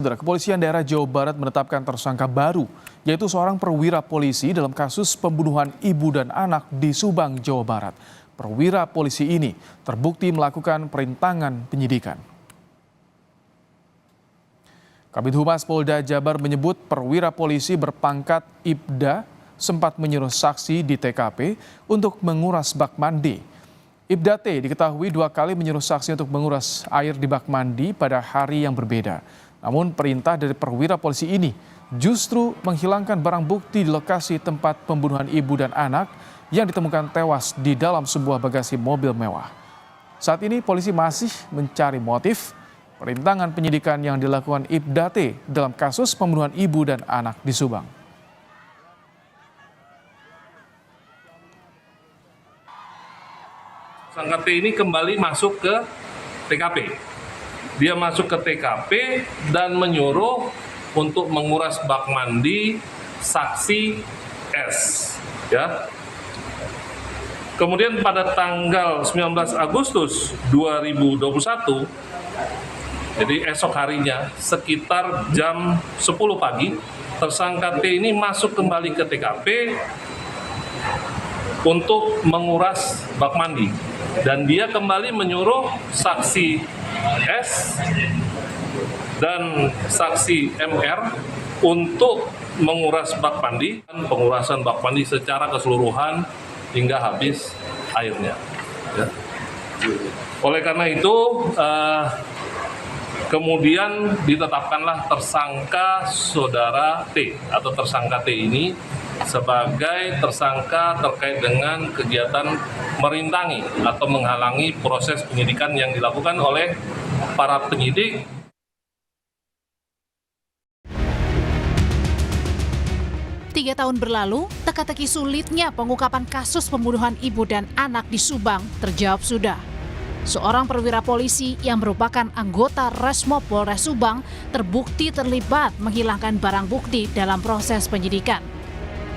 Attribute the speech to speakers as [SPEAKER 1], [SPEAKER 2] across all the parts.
[SPEAKER 1] Saudara, Kepolisian daerah Jawa Barat menetapkan tersangka baru, yaitu seorang perwira polisi dalam kasus pembunuhan ibu dan anak di Subang, Jawa Barat. Perwira polisi ini terbukti melakukan perintangan penyidikan. Kabid Humas Polda Jabar menyebut perwira polisi berpangkat Ibda sempat menyuruh saksi di TKP untuk menguras bak mandi. Ibda T diketahui 2 kali menyuruh saksi untuk menguras air di bak mandi pada hari yang berbeda. Namun perintah dari perwira polisi ini justru menghilangkan barang bukti di lokasi tempat pembunuhan ibu dan anak yang ditemukan tewas di dalam sebuah bagasi mobil mewah. Saat ini polisi masih mencari motif perintangan penyidikan yang dilakukan Ibda T dalam kasus pembunuhan ibu dan anak di Subang.
[SPEAKER 2] Tersangka T ini kembali masuk ke TKP. Dia masuk ke TKP dan menyuruh untuk menguras bak mandi saksi S. Ya. Kemudian pada tanggal 19 Agustus 2021, jadi esok harinya sekitar jam 10 pagi, tersangka T ini masuk kembali ke TKP untuk menguras bak mandi. Dan dia kembali menyuruh saksi S dan saksi MR untuk menguras bak mandi, pengurasan bak mandi secara keseluruhan hingga habis airnya. Ya. Oleh karena itu, kemudian ditetapkanlah tersangka saudara T atau tersangka T ini sebagai tersangka terkait dengan kegiatan merintangi atau menghalangi proses penyidikan yang dilakukan oleh para penyidik.
[SPEAKER 3] Tiga tahun berlalu, teka-teki sulitnya pengungkapan kasus pembunuhan ibu dan anak di Subang terjawab sudah. Seorang perwira polisi yang merupakan anggota Resmob Polres Subang terbukti terlibat menghilangkan barang bukti dalam proses penyidikan.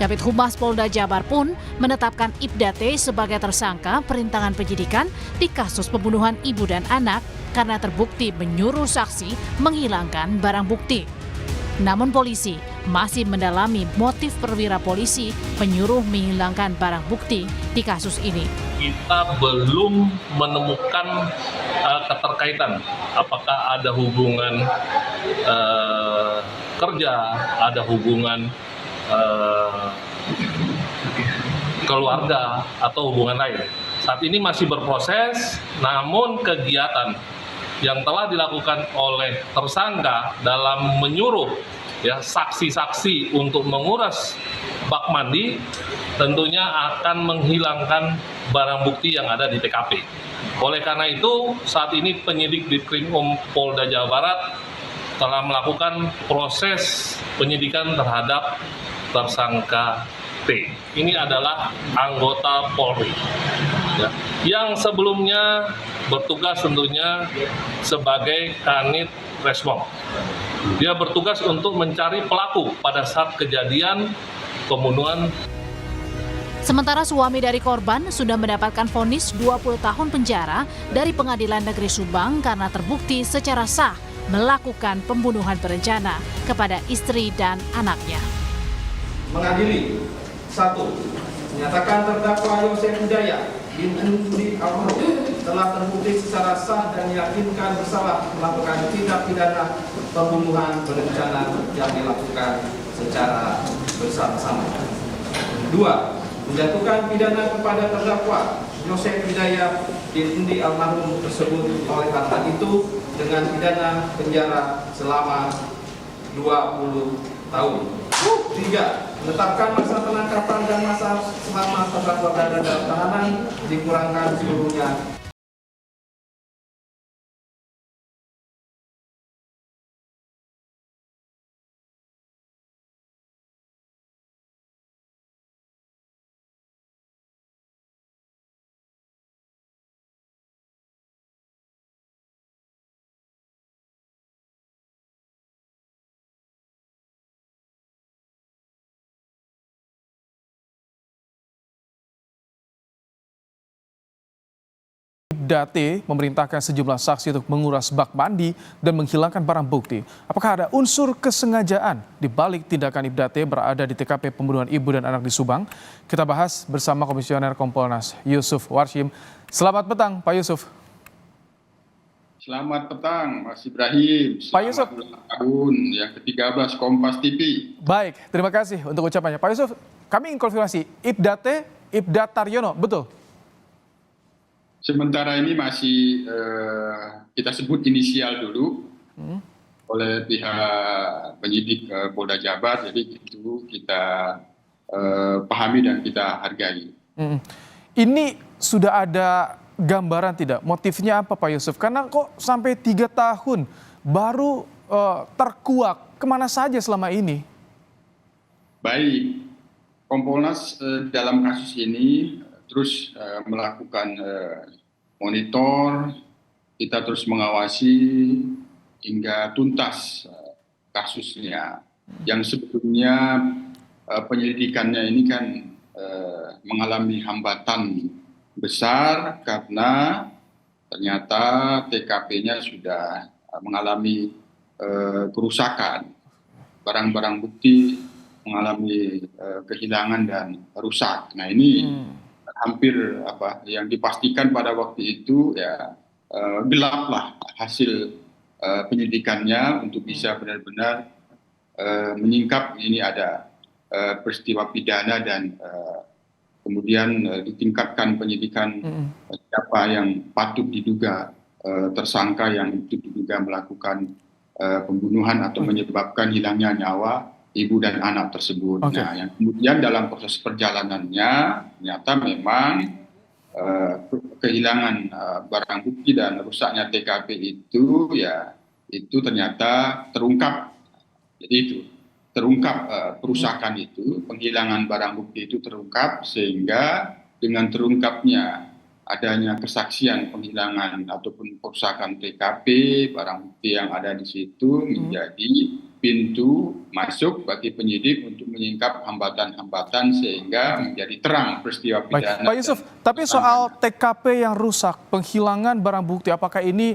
[SPEAKER 3] Kabid Humas Polda Jabar pun menetapkan Ibda T sebagai tersangka perintangan penyidikan di kasus pembunuhan ibu dan anak karena terbukti menyuruh saksi menghilangkan barang bukti. Namun polisi masih mendalami motif perwira polisi menyuruh menghilangkan barang bukti di kasus ini.
[SPEAKER 2] Kita belum menemukan keterkaitan, apakah ada hubungan kerja, ada hubungan keluarga atau hubungan lain. Saat ini masih berproses, namun kegiatan yang telah dilakukan oleh tersangka dalam menyuruh saksi-saksi untuk menguras bak mandi tentunya akan menghilangkan barang bukti yang ada di TKP. Oleh karena itu, saat ini penyidik Ditkrimum Polda Jawa Barat telah melakukan proses penyidikan terhadap tersangka T. Ini adalah anggota Polri yang sebelumnya bertugas tentunya sebagai Kanit Resmob. Dia bertugas untuk mencari pelaku pada saat kejadian pembunuhan.
[SPEAKER 3] Sementara suami dari korban sudah mendapatkan vonis 20 tahun penjara dari Pengadilan Negeri Subang karena terbukti secara sah melakukan pembunuhan berencana kepada istri dan anaknya.
[SPEAKER 4] Mengadili 1. Menyatakan terdakwa Yosef Hidayat bin Andi Almarhum telah terbukti secara sah dan yakinkan bersalah melakukan tindak pidana pembunuhan berencana yang dilakukan secara bersama-sama. 2. Menjatuhkan pidana kepada terdakwa Yosef Hidayat bin Andi Almarhum tersebut oleh karena itu dengan pidana penjara selama 20 tahun. 3. Menetapkan masa penangkapan dan masa selama terdakwa berada dalam tahanan dikurangkan seluruhnya
[SPEAKER 1] Ibda T memerintahkan sejumlah saksi untuk menguras bak mandi dan menghilangkan barang bukti. Apakah ada unsur kesengajaan di balik tindakan Ibda T berada di TKP pembunuhan ibu dan anak di Subang? Kita bahas bersama Komisioner Kompolnas Yusuf Warshim. Selamat petang, Pak Yusuf.
[SPEAKER 5] Selamat petang, Mas Ibrahim.
[SPEAKER 1] Pak Yusuf.
[SPEAKER 5] Selamat tahun yang ke-13 Kompas TV.
[SPEAKER 1] Baik, terima kasih untuk ucapannya. Pak Yusuf, kami ingin konfirmasi, Ibda T, Ibda Taryono, betul?
[SPEAKER 5] Sementara ini masih kita sebut inisial dulu oleh pihak penyidik Polda Jabar, jadi itu kita pahami dan kita hargai.
[SPEAKER 1] Ini sudah ada gambaran tidak? Motifnya apa Pak Yusuf? Karena kok sampai 3 tahun baru terkuak, kemana saja selama ini?
[SPEAKER 5] Baik, Kompolnas dalam kasus ini terus melakukan monitor, kita terus mengawasi hingga tuntas kasusnya. Yang sebelumnya penyelidikannya ini kan mengalami hambatan besar karena ternyata TKP-nya sudah mengalami kerusakan, barang-barang bukti mengalami kehilangan dan rusak. Nah ini hampir yang dipastikan pada waktu itu ya gelaplah hasil penyidikannya untuk bisa benar-benar menyingkap ini ada peristiwa pidana dan kemudian ditingkatkan penyidikan siapa yang patut diduga tersangka yang itu diduga melakukan pembunuhan atau menyebabkan hilangnya nyawa ibu dan anak tersebut.
[SPEAKER 1] Okay.
[SPEAKER 5] Nah, yang kemudian dalam proses perjalanannya ternyata memang kehilangan barang bukti dan rusaknya TKP itu ya itu ternyata terungkap. Jadi itu terungkap perusakan itu, penghilangan barang bukti itu terungkap sehingga dengan terungkapnya adanya kesaksian penghilangan ataupun perusakan TKP, barang bukti yang ada di situ menjadi pintu masuk bagi penyidik untuk menyingkap hambatan-hambatan sehingga menjadi terang peristiwa pidana.
[SPEAKER 1] Baik, Pak Yusuf, tapi soal TKP yang rusak, penghilangan barang bukti, apakah ini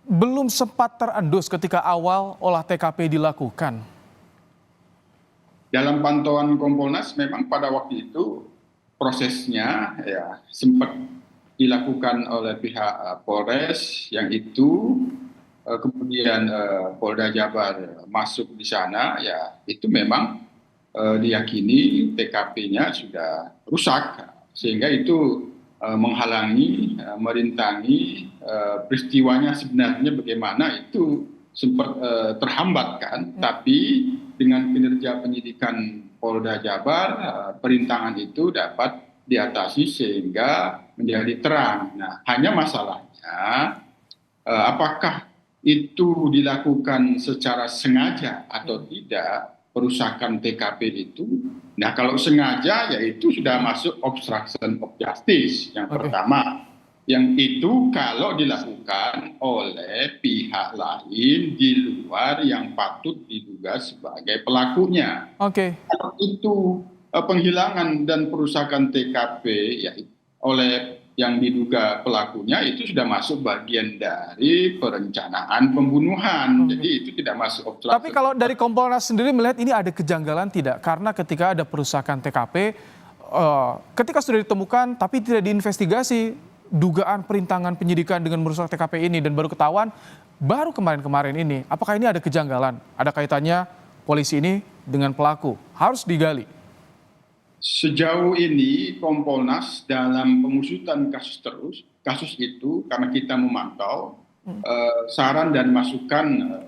[SPEAKER 1] belum sempat terendus ketika awal olah TKP dilakukan?
[SPEAKER 5] Dalam pantauan Kompolnas memang pada waktu itu prosesnya ya sempat dilakukan oleh pihak Polres yang itu kemudian Polda Jabar masuk di sana ya itu memang diyakini TKP-nya sudah rusak sehingga itu menghalangi merintangi peristiwanya sebenarnya bagaimana itu sempat terhambat kan tapi dengan kinerja penyidikan Polda Jabar perintangan itu dapat diatasi sehingga menjadi terang. Nah, hanya masalahnya apakah itu dilakukan secara sengaja atau tidak perusakan TKP itu. Nah, kalau sengaja ya itu sudah masuk obstruction of justice yang pertama. Yang itu kalau dilakukan oleh pihak lain di luar yang patut diduga sebagai pelakunya. Kalau itu penghilangan dan perusakan TKP ya oleh yang diduga pelakunya itu sudah masuk bagian dari perencanaan pembunuhan. Jadi itu tidak masuk obstruction.
[SPEAKER 1] Tapi kalau dari Kompolnas sendiri melihat ini ada kejanggalan tidak? Karena ketika ada perusakan TKP, ketika sudah ditemukan tapi tidak diinvestigasi, dugaan perintangan penyidikan dengan merusak TKP ini dan baru ketahuan baru kemarin-kemarin ini. Apakah ini ada kejanggalan? Ada kaitannya polisi ini dengan pelaku? Harus digali.
[SPEAKER 5] Sejauh ini Kompolnas dalam pengusutan kasus itu karena kita memantau saran dan masukan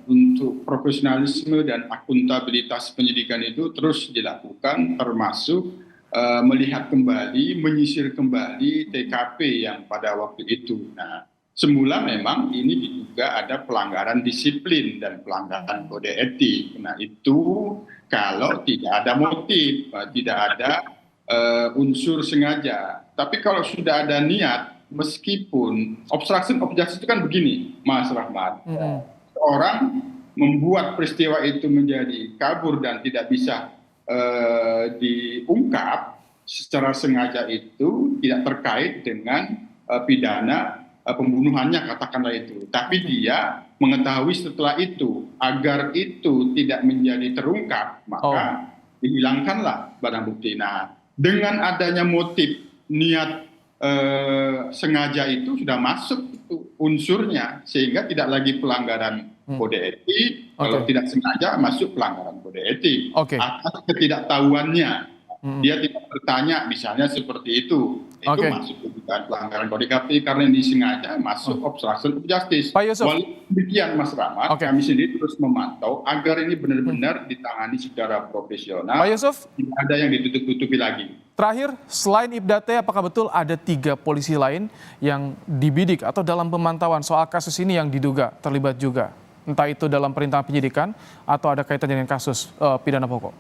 [SPEAKER 5] untuk profesionalisme dan akuntabilitas penyidikan itu terus dilakukan termasuk melihat kembali, menyisir kembali TKP yang pada waktu itu. Nah, semula memang ini diduga ada pelanggaran disiplin dan pelanggaran kode etik. Nah, itu kalau tidak ada motif, tidak ada unsur sengaja. Tapi kalau sudah ada niat, meskipun obstruction of justice itu kan begini, Mas Rahmat. Orang membuat peristiwa itu menjadi kabur dan tidak bisa diungkap secara sengaja itu tidak terkait dengan pidana pembunuhannya, katakanlah itu. Tapi dia mengetahui setelah itu, agar itu tidak menjadi terungkap, maka dihilangkanlah barang bukti. Nah, dengan adanya motif niat sengaja itu sudah masuk itu unsurnya, sehingga tidak lagi pelanggaran kode etik. Kalau tidak sengaja masuk pelanggaran kode etik. Atas ketidaktahuannya, dia tidak bertanya, misalnya seperti itu masuk dugaan pelanggaran kode etik. Karena ini sengaja masuk obstruction of justice. Walaupun demikian, Mas Rahmat, kami sendiri terus memantau agar ini benar-benar ditangani secara profesional.
[SPEAKER 1] Pak Yusuf,
[SPEAKER 5] tidak ada yang ditutup-tutupi lagi.
[SPEAKER 1] Terakhir, selain Ibda T, apakah betul ada 3 polisi lain yang dibidik atau dalam pemantauan soal kasus ini yang diduga terlibat juga? Entah itu dalam perintahan penyidikan atau ada kaitan dengan kasus pidana pokok.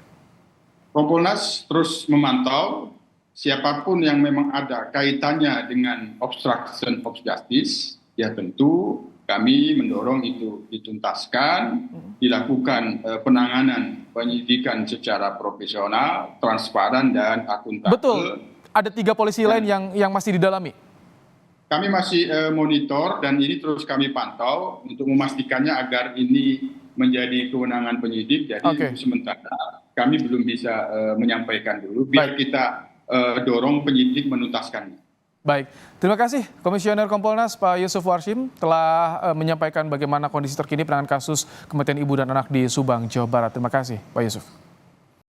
[SPEAKER 5] Kompolnas terus memantau siapapun yang memang ada kaitannya dengan obstruction of justice, ya tentu kami mendorong itu dituntaskan, dilakukan penanganan penyidikan secara profesional, transparan, dan akuntabel.
[SPEAKER 1] Betul, ada 3 polisi lain yang masih didalami.
[SPEAKER 5] Kami masih monitor dan ini terus kami pantau untuk memastikannya agar ini menjadi kewenangan penyidik. Jadi untuk sementara kami belum bisa menyampaikan dulu, biar kita dorong penyidik menuntaskannya.
[SPEAKER 1] Baik, terima kasih Komisioner Kompolnas Pak Yusuf Warshim telah menyampaikan bagaimana kondisi terkini penanganan kasus kematian ibu dan anak di Subang, Jawa Barat. Terima kasih Pak Yusuf.